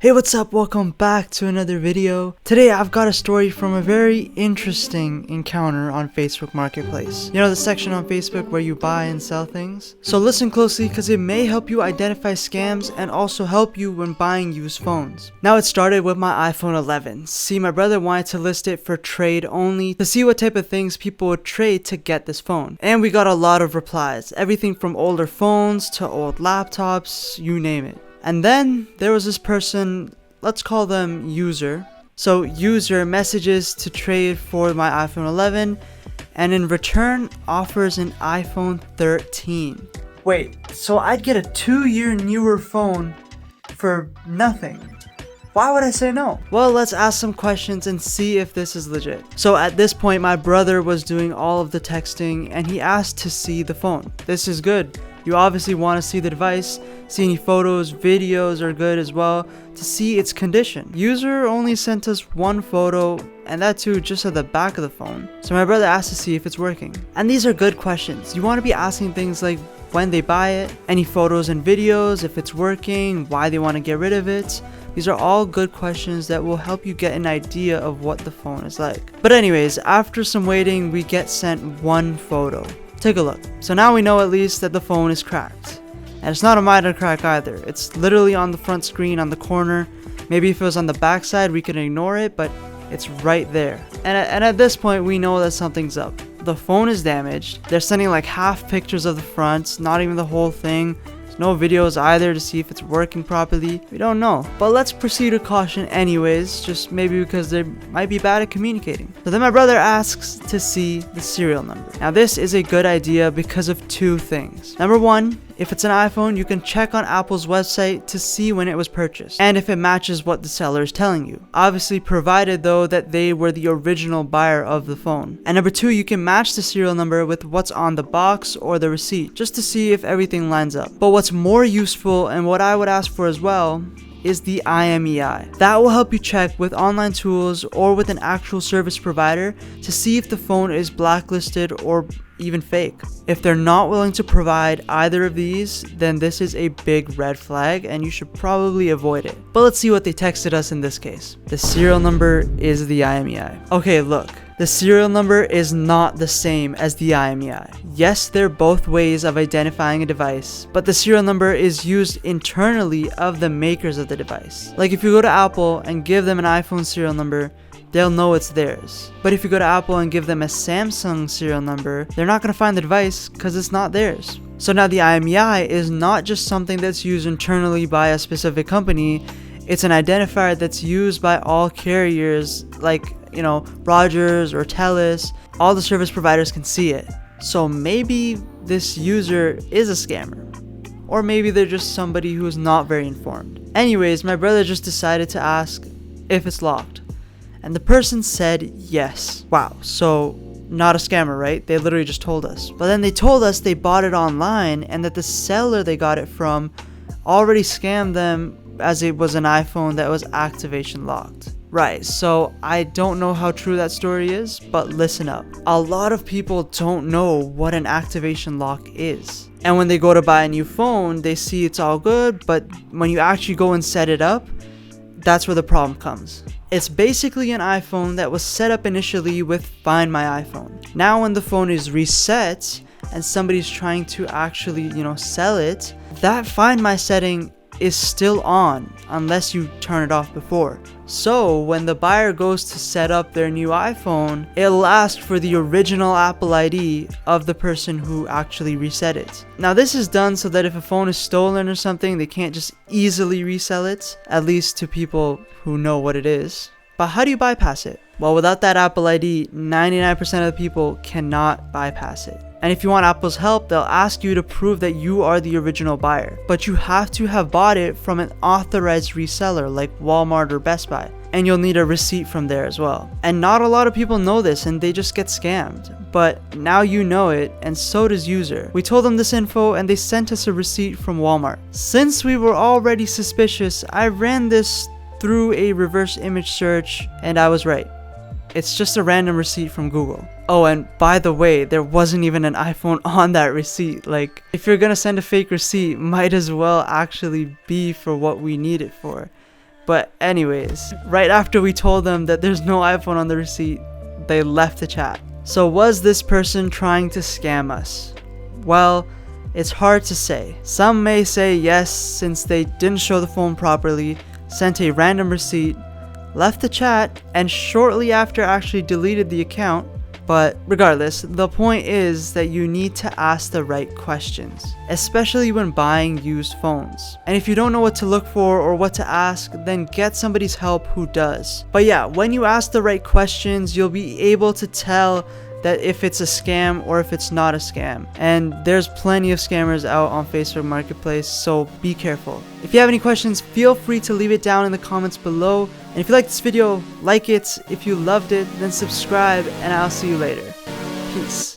Hey, what's up? Welcome back to another video. Today I've got a story from a very interesting encounter on Facebook Marketplace. You know, the section on Facebook where you buy and sell things? So listen closely because it may help you identify scams and also help you when buying used phones. Now it started with my iPhone 11. See, my brother wanted to list it for trade only to see what type of things people would trade to get this phone. And we got a lot of replies. Everything from older phones to old laptops, you name it. And then there was this person, let's call them user. So user messages to trade for my iPhone 11 and in return offers an iPhone 13. Wait, so I'd get a 2-year newer phone for nothing. Why would I say no? Well, let's ask some questions and see if this is legit. So at this point, my brother was doing all of the texting and he asked to see the phone. This is good. You obviously want to see the device, see any photos, videos are good as well, to see its condition. User only sent us one photo, and that too just at the back of the phone. So my brother asked to see if it's working. And these are good questions. You want to be asking things like when they buy it, any photos and videos, if it's working, why they want to get rid of it. These are all good questions that will help you get an idea of what the phone is like. But anyways, after some waiting, we get sent one photo. Take a look. So now we know at least that the phone is cracked. And it's not a minor crack either. It's literally on the front screen on the corner. Maybe if it was on the back side we can ignore it, but it's right there. And at this point we know that something's up. The phone is damaged. They're sending like half pictures of the front, not even the whole thing. There's no videos either to see if it's working properly. We don't know. But let's proceed with caution anyways, just maybe because they might be bad at communicating. So then my brother asks to see the serial number. Now this is a good idea because of two things. Number one, if it's an iPhone, you can check on Apple's website to see when it was purchased and if it matches what the seller is telling you. Obviously provided though that they were the original buyer of the phone. And number two, you can match the serial number with what's on the box or the receipt just to see if everything lines up. But what's more useful and what I would ask for as well is the IMEI. That will help you check with online tools or with an actual service provider to see if the phone is blacklisted or even fake. If they're not willing to provide either of these, then this is a big red flag and you should probably avoid it. But let's see what they texted us in this case. The serial number is the IMEI. Okay, look. The serial number is not the same as the IMEI. Yes, they're both ways of identifying a device, but the serial number is used internally of the makers of the device. Like if you go to Apple and give them an iPhone serial number, they'll know it's theirs. But if you go to Apple and give them a Samsung serial number, they're not going to find the device because it's not theirs. So now the IMEI is not just something that's used internally by a specific company, it's an identifier that's used by all carriers like, you know, Rogers or Telus. All the service providers can see it. So maybe this user is a scammer. Or maybe they're just somebody who is not very informed. Anyways, my brother just decided to ask if it's locked. And the person said yes. Wow, so not a scammer, right? They literally just told us. But then they told us they bought it online and that the seller they got it from already scammed them as it was an iPhone that was activation locked. Right, so I don't know how true that story is, but listen up. A lot of people don't know what an activation lock is. And when they go to buy a new phone, they see it's all good, but when you actually go and set it up, that's where the problem comes. It's basically an iPhone that was set up initially with Find My iPhone. Now when the phone is reset and somebody's trying to actually, sell it, that Find My setting is still on unless you turn it off before. So when the buyer goes to set up their new iPhone, it'll ask for the original Apple ID of the person who actually reset it. Now this is done so that if a phone is stolen or something, they can't just easily resell it, at least to people who know what it is. But how do you bypass it? Well, without that Apple ID, 99% of the people cannot bypass it. And if you want Apple's help, they'll ask you to prove that you are the original buyer. But you have to have bought it from an authorized reseller like Walmart or Best Buy. And you'll need a receipt from there as well. And not a lot of people know this and they just get scammed. But now you know it, and so does user. We told them this info and they sent us a receipt from Walmart. Since we were already suspicious, I ran this through a reverse image search and I was right. It's just a random receipt from Google. Oh, and by the way, there wasn't even an iPhone on that receipt. Like, if you're gonna send a fake receipt, might as well actually be for what we need it for. But anyways, right after we told them that there's no iPhone on the receipt, they left the chat. So was this person trying to scam us? Well, it's hard to say. Some may say yes, since they didn't show the phone properly, sent a random receipt, left the chat, and shortly after actually deleted the account. But regardless, the point is that you need to ask the right questions, especially when buying used phones. And if you don't know what to look for or what to ask, then get somebody's help who does. But yeah, when you ask the right questions, you'll be able to tell that if it's a scam or if it's not a scam. And there's plenty of scammers out on Facebook Marketplace, so be careful. If you have any questions, feel free to leave it down in the comments below. And if you liked this video, like it. If you loved it, then subscribe, and I'll see you later. Peace.